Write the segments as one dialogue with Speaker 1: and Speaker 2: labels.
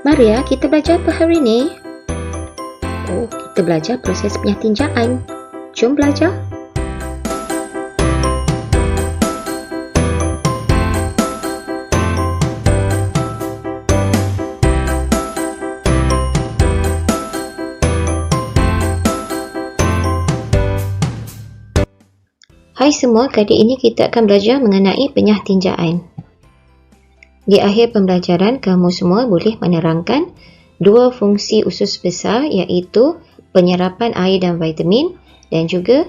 Speaker 1: Maria, kita belajar apa hari ini? Oh, kita belajar proses penyatinjaan. Jom belajar. Hai semua, kali ini kita akan belajar mengenai penyatinjaan. Di akhir pembelajaran, kamu semua boleh menerangkan dua fungsi usus besar iaitu penyerapan air dan vitamin dan juga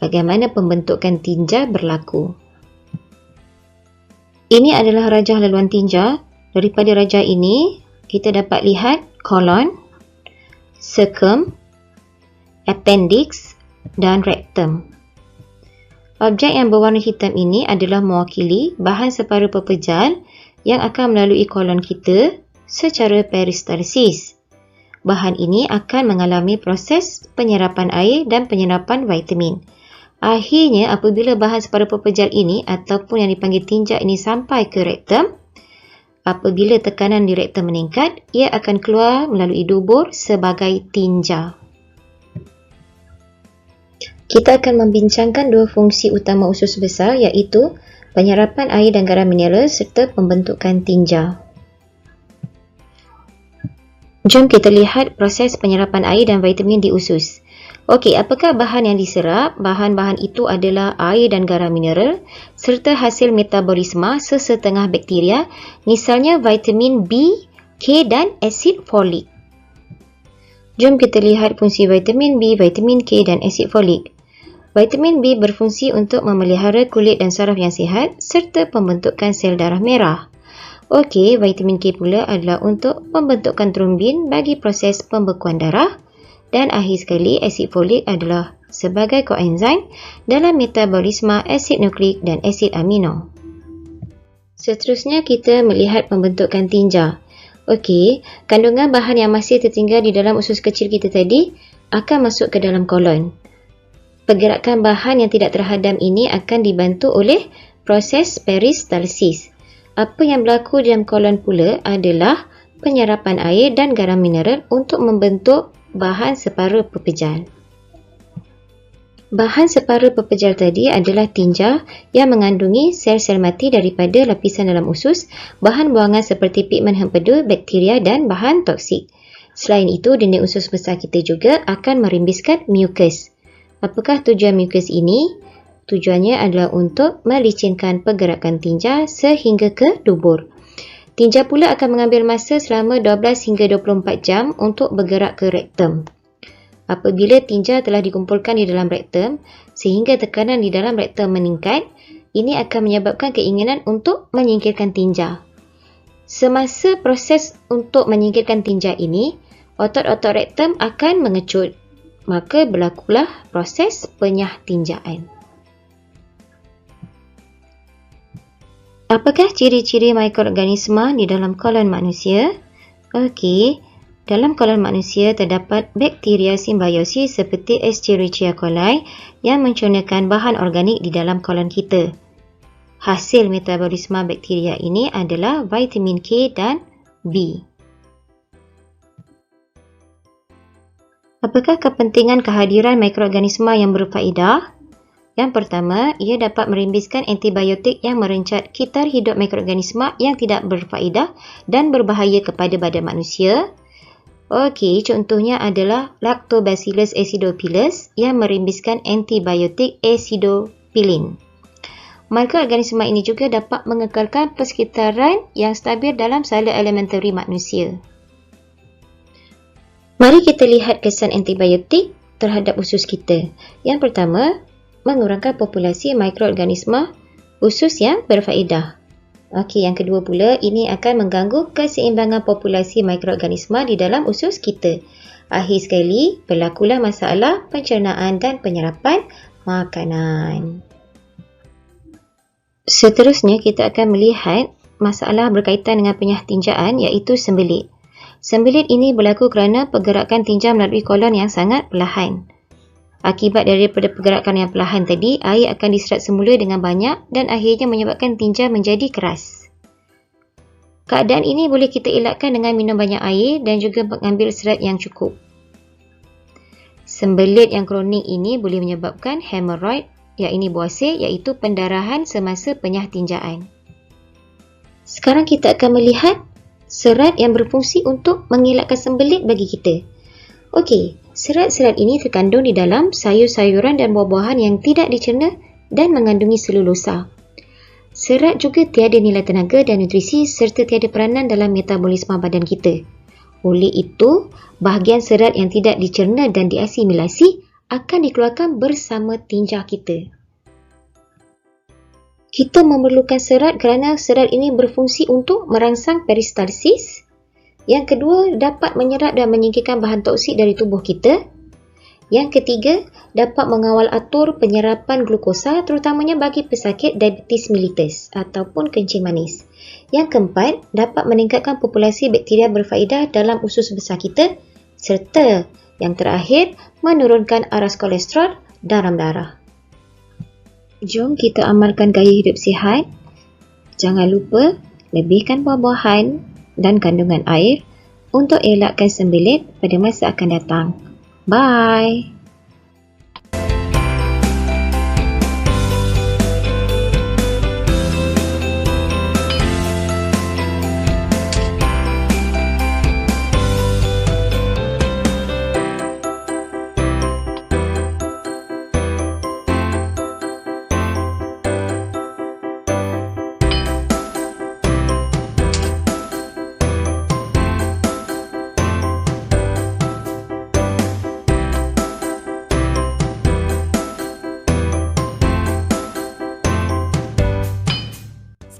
Speaker 1: bagaimana pembentukan tinja berlaku. Ini adalah rajah laluan tinja. Daripada rajah ini, kita dapat lihat kolon, cecum, appendix dan rectum. Objek yang berwarna hitam ini adalah mewakili bahan separuh pepejal yang akan melalui kolon kita secara peristalsis. Bahan ini akan mengalami proses penyerapan air dan penyerapan vitamin. Akhirnya, apabila bahan separuh pepejal ini ataupun yang dipanggil tinja ini sampai ke rektum, apabila tekanan di rektum meningkat, ia akan keluar melalui dubur sebagai tinja. Kita akan membincangkan dua fungsi utama usus besar iaitu penyerapan air dan garam mineral serta pembentukan tinja. Jom kita lihat proses penyerapan air dan vitamin di usus. Okey, apakah bahan yang diserap? Bahan-bahan itu adalah air dan garam mineral serta hasil metabolisme sesetengah bakteria, misalnya vitamin B, K dan asid folik. Jom kita lihat fungsi vitamin B, vitamin K dan asid folik. Vitamin B berfungsi untuk memelihara kulit dan saraf yang sihat serta pembentukan sel darah merah. Okey, vitamin K pula adalah untuk pembentukan trombin bagi proses pembekuan darah dan akhir sekali asid folik adalah sebagai koenzim dalam metabolisme asid nukleik dan asid amino. Seterusnya kita melihat pembentukan tinja. Okey, kandungan bahan yang masih tertinggal di dalam usus kecil kita tadi akan masuk ke dalam kolon. Pergerakan bahan yang tidak terhadam ini akan dibantu oleh proses peristalsis. Apa yang berlaku dalam kolon pula adalah penyerapan air dan garam mineral untuk membentuk bahan separuh pepejal. Bahan separuh pepejal tadi adalah tinja yang mengandungi sel-sel mati daripada lapisan dalam usus, bahan buangan seperti pigmen hempedu, bakteria dan bahan toksik. Selain itu, dinding usus besar kita juga akan merimbiskan mukus. Apakah tujuan mukus ini? Tujuannya adalah untuk melicinkan pergerakan tinja sehingga ke dubur. Tinja pula akan mengambil masa selama 12 hingga 24 jam untuk bergerak ke rektum. Apabila tinja telah dikumpulkan di dalam rektum sehingga tekanan di dalam rektum meningkat, ini akan menyebabkan keinginan untuk menyingkirkan tinja. Semasa proses untuk menyingkirkan tinja ini, otot-otot rektum akan mengecut. Maka berlakulah proses penyatinjaan. Apakah ciri-ciri mikroorganisma di dalam kolon manusia? Okey, dalam kolon manusia terdapat bakteria simbiosis seperti Escherichia coli yang mencurnakan bahan organik di dalam kolon kita. Hasil metabolisme bakteria ini adalah vitamin K dan B. Apakah kepentingan kehadiran mikroorganisma yang berfaedah? Yang pertama, ia dapat merimbiskan antibiotik yang merencat kitar hidup mikroorganisma yang tidak berfaedah dan berbahaya kepada badan manusia. Okey, contohnya adalah Lactobacillus acidophilus yang merimbiskan antibiotik acidopilin. Mikroorganisma ini juga dapat mengekalkan persekitaran yang stabil dalam salur elementari manusia. Mari kita lihat kesan antibiotik terhadap usus kita. Yang pertama, mengurangkan populasi mikroorganisma usus yang berfaedah. Okey, yang kedua pula, ini akan mengganggu keseimbangan populasi mikroorganisma di dalam usus kita. Akhir sekali, berlakulah masalah pencernaan dan penyerapan makanan. Seterusnya, kita akan melihat masalah berkaitan dengan penyatinjaan iaitu sembelit. Sembelit ini berlaku kerana pergerakan tinja melalui kolon yang sangat perlahan. Akibat daripada pergerakan yang perlahan tadi, air akan diserap semula dengan banyak dan akhirnya menyebabkan tinja menjadi keras. Keadaan ini boleh kita elakkan dengan minum banyak air dan juga mengambil serat yang cukup. Sembelit yang kronik ini boleh menyebabkan hemorrhoid, iaitu buasir, iaitu pendarahan semasa penyah tinjaan. Sekarang kita akan melihat serat yang berfungsi untuk mengelakkan sembelit bagi kita. Okey, serat-serat ini terkandung di dalam sayur-sayuran dan buah-buahan yang tidak dicerna dan mengandungi selulosa. Serat juga tiada nilai tenaga dan nutrisi serta tiada peranan dalam metabolisme badan kita. Oleh itu, bahagian serat yang tidak dicerna dan diasimilasi akan dikeluarkan bersama tinja kita. Kita memerlukan serat kerana serat ini berfungsi untuk merangsang peristalsis. Yang kedua, dapat menyerap dan menyingkirkan bahan toksik dari tubuh kita. Yang ketiga, dapat mengawal atur penyerapan glukosa terutamanya bagi pesakit diabetes mellitus ataupun kencing manis. Yang keempat, dapat meningkatkan populasi bakteria berfaedah dalam usus besar kita. Serta yang terakhir, menurunkan aras kolesterol dalam darah. Jom kita amalkan gaya hidup sihat. Jangan lupa lebihkan buah-buahan dan kandungan air untuk elakkan sembelit pada masa akan datang. Bye!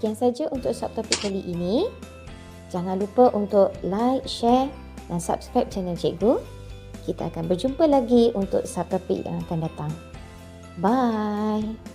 Speaker 1: Sekian saja untuk subtopik kali ini. Jangan lupa untuk like, share dan subscribe channel Cikgu. Kita akan berjumpa lagi untuk subtopik yang akan datang. Bye!